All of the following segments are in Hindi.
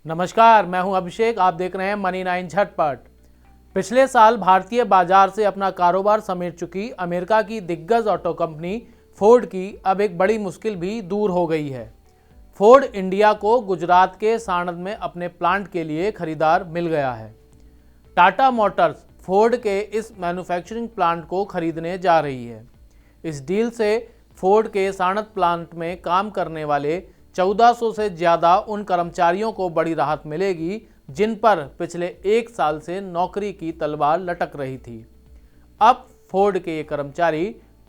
नमस्कार, मैं हूं अभिषेक। आप देख रहे हैं मनी 9 झटपट। पिछले साल भारतीय बाजार से अपना कारोबार समेट चुकी अमेरिका की दिग्गज ऑटो कंपनी फोर्ड की अब एक बड़ी मुश्किल भी दूर हो गई है। फोर्ड इंडिया को गुजरात के साणंद में अपने प्लांट के लिए खरीदार मिल गया है। टाटा मोटर्स फोर्ड के इस मैन्युफैक्चरिंग प्लांट को खरीदने जा रही है। इस डील से फोर्ड के साणंद प्लांट में काम करने वाले 1400 से ज़्यादा उन कर्मचारियों को बड़ी राहत मिलेगी जिन पर पिछले एक साल से नौकरी की तलवार लटक रही थी। अब फोर्ड के ये कर्मचारी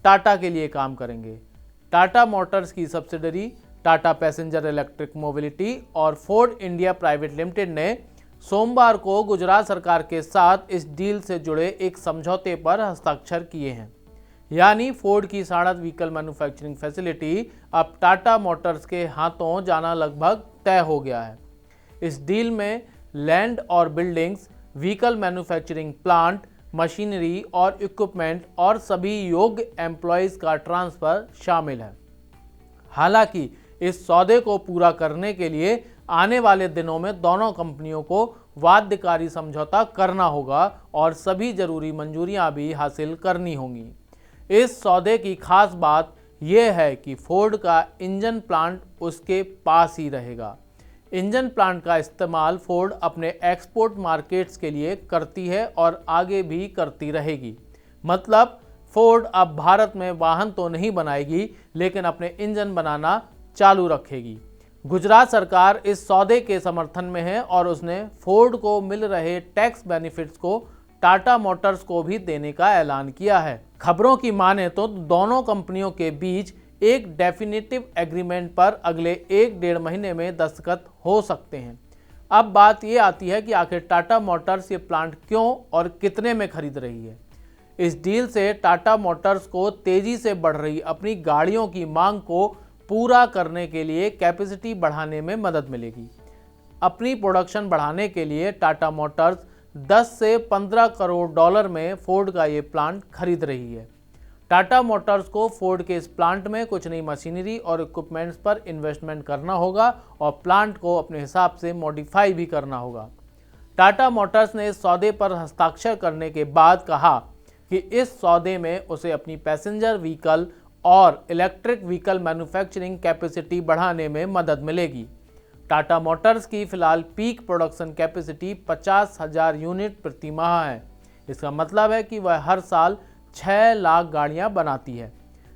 टाटा के लिए काम करेंगे। टाटा मोटर्स की subsidiary Tata passenger electric mobility और फोर्ड इंडिया प्राइवेट लिमिटेड ने सोमवार को गुजरात सरकार के साथ इस डील से जुड़े एक समझौते पर हस्ताक्षर किए हैं। यानी फोर्ड की साणंद व्हीकल मैन्युफैक्चरिंग फैसिलिटी अब टाटा मोटर्स के हाथों जाना लगभग तय हो गया है। इस डील में लैंड और buildings, vehicle manufacturing plant, machinery और इक्विपमेंट और सभी योग्य एम्प्लॉयज़ का ट्रांसफ़र शामिल है। हालांकि इस सौदे को पूरा करने के लिए आने वाले दिनों में दोनों कंपनियों को बाध्यकारी समझौता करना होगा और सभी जरूरी मंजूरियां भी हासिल करनी होंगी। इस सौदे की खास बात यह है कि फोर्ड का इंजन प्लांट उसके पास ही रहेगा। इंजन प्लांट का इस्तेमाल फोर्ड अपने एक्सपोर्ट मार्केट्स के लिए करती है और आगे भी करती रहेगी। मतलब फोर्ड अब भारत में वाहन तो नहीं बनाएगी, लेकिन अपने इंजन बनाना चालू रखेगी। गुजरात सरकार इस सौदे के समर्थन में है और उसने फोर्ड को मिल रहे टैक्स बेनिफिट्स को टाटा मोटर्स को भी देने का ऐलान किया है। खबरों की माने तो दोनों कंपनियों के बीच एक डेफिनेटिव एग्रीमेंट पर अगले 1-1.5 महीने में दस्तखत हो सकते हैं। अब बात ये आती है कि आखिर टाटा मोटर्स ये प्लांट क्यों और कितने में खरीद रही है। इस डील से टाटा मोटर्स को तेजी से बढ़ रही अपनी गाड़ियों की मांग को पूरा करने के लिए कैपेसिटी बढ़ाने में मदद मिलेगी। अपनी प्रोडक्शन बढ़ाने के लिए टाटा मोटर्स 10 से 15 करोड़ डॉलर में फोर्ड का ये प्लांट खरीद रही है। टाटा मोटर्स को फोर्ड के इस प्लांट में कुछ नई मशीनरी और इक्विपमेंट्स पर इन्वेस्टमेंट करना होगा और प्लांट को अपने हिसाब से मॉडिफाई भी करना होगा। टाटा मोटर्स ने इस सौदे पर हस्ताक्षर करने के बाद कहा कि इस सौदे में उसे अपनी पैसेंजर व्हीकल और इलेक्ट्रिक व्हीकल मैन्युफैक्चरिंग कैपेसिटी बढ़ाने में मदद मिलेगी। टाटा मोटर्स की फिलहाल पीक प्रोडक्शन कैपेसिटी 50,000 यूनिट प्रति माह है। इसका मतलब है कि वह हर साल 6 लाख गाड़ियां बनाती है।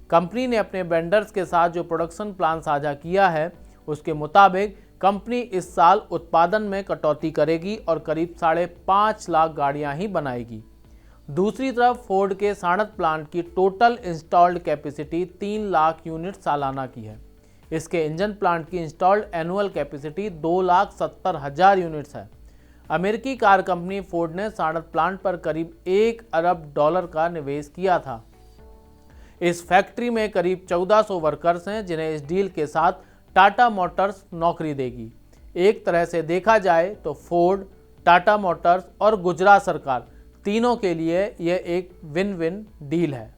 कंपनी ने अपने वेंडर्स के साथ जो प्रोडक्शन प्लान साझा किया है उसके मुताबिक कंपनी इस साल उत्पादन में कटौती करेगी और करीब 5.5 लाख गाड़ियां ही बनाएगी। दूसरी तरफ फोर्ड के साणंद प्लांट की total installed capacity 3 lakh unit सालाना की है। इसके इंजन प्लांट की इंस्टॉल्ड एनुअल कैपेसिटी 2,70,000 यूनिट्स है। अमेरिकी कार कंपनी फोर्ड ने साणंद प्लांट पर करीब $1 अरब का निवेश किया था। इस फैक्ट्री में करीब 1400 वर्कर्स हैं जिन्हें इस डील के साथ टाटा मोटर्स नौकरी देगी। एक तरह से देखा जाए तो फोर्ड, टाटा मोटर्स और गुजरात सरकार तीनों के लिए यह एक विन विन डील है।